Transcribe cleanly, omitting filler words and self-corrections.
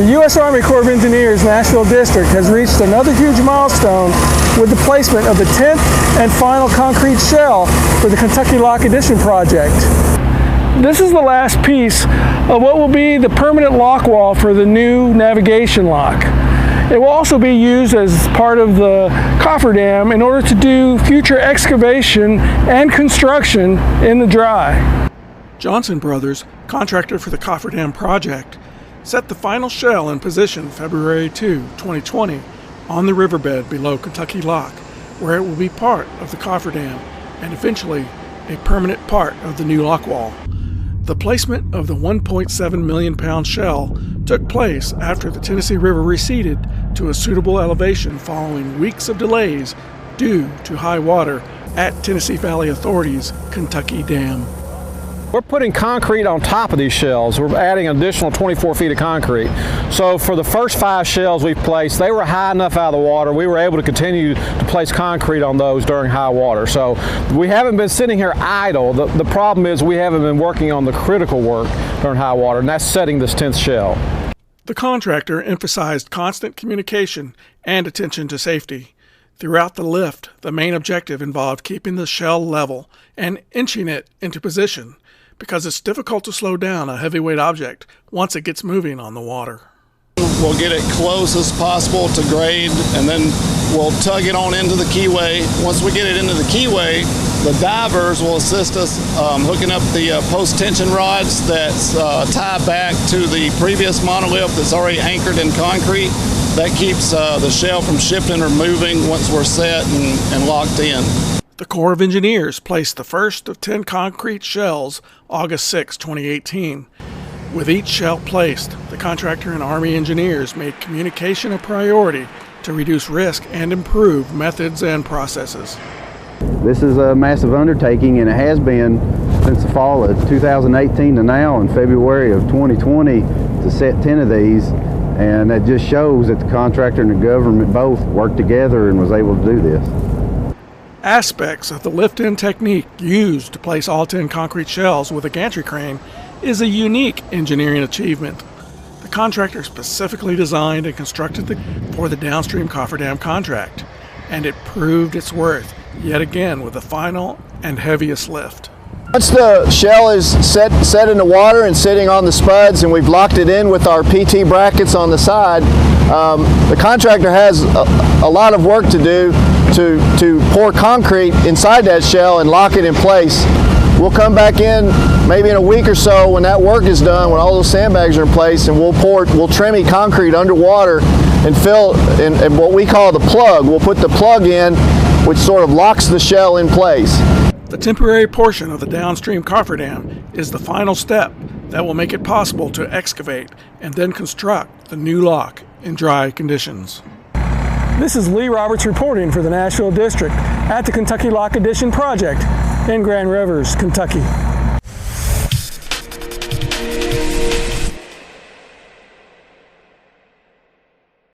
The U.S. Army Corps of Engineers Nashville District has reached another huge milestone with the placement of the 10th and final concrete shell for the Kentucky Lock Addition project. This is the last piece of what will be the permanent lock wall for the new navigation lock. It will also be used as part of the cofferdam in order to do future excavation and construction in the dry. Johnson Brothers, contractor for the cofferdam project, set the final shell in position February 2, 2020 on the riverbed below Kentucky Lock, where it will be part of the cofferdam and eventually a permanent part of the new lock wall. The placement of the 1.7 million pound shell took place after the Tennessee River receded to a suitable elevation following weeks of delays due to high water at Tennessee Valley Authority's Kentucky Dam. We're putting concrete on top of these shells. We're adding an additional 24 feet of concrete. So for the first 5 shells we've placed, they were high enough out of the water. We were able to continue to place concrete on those during high water. So we haven't been sitting here idle. The problem is we haven't been working on the critical work during high water, and that's setting this 10th shell. The contractor emphasized constant communication and attention to safety. Throughout the lift, the main objective involved keeping the shell level and inching it into position, because it's difficult to slow down a heavyweight object once it gets moving on the water. We'll get it close as possible to grade, and then we'll tug it on into the keyway. Once we get it into the keyway, the divers will assist us hooking up the post-tension rods that tie back to the previous monolith that's already anchored in concrete. That keeps the shell from shifting or moving once we're set and locked in. The Corps of Engineers placed the first of 10 concrete shells August 6, 2018. With each shell placed, the contractor and Army engineers made communication a priority to reduce risk and improve methods and processes. This is a massive undertaking, and it has been since the fall of 2018 to now in February of 2020 to set 10 of these, and that just shows that the contractor and the government both worked together and was able to do this. Aspects of the lift-in technique used to place all 10 concrete shells with a gantry crane is a unique engineering achievement. The contractor specifically designed and constructed for the downstream cofferdam contract, and it proved its worth yet again with the final and heaviest lift. Once the shell is set in the water and sitting on the spuds, and we've locked it in with our PT brackets on the side, the contractor has a lot of work to do to pour concrete inside that shell and lock it in place. We'll come back in maybe in a week or so when that work is done, when all those sandbags are in place, and we'll trim concrete underwater and fill in what we call the plug. We'll put the plug in, which sort of locks the shell in place. The temporary portion of the downstream cofferdam is the final step that will make it possible to excavate and then construct the new lock in dry conditions. This is Lee Roberts reporting for the Nashville District at the Kentucky Lock Addition project in Grand Rivers, Kentucky.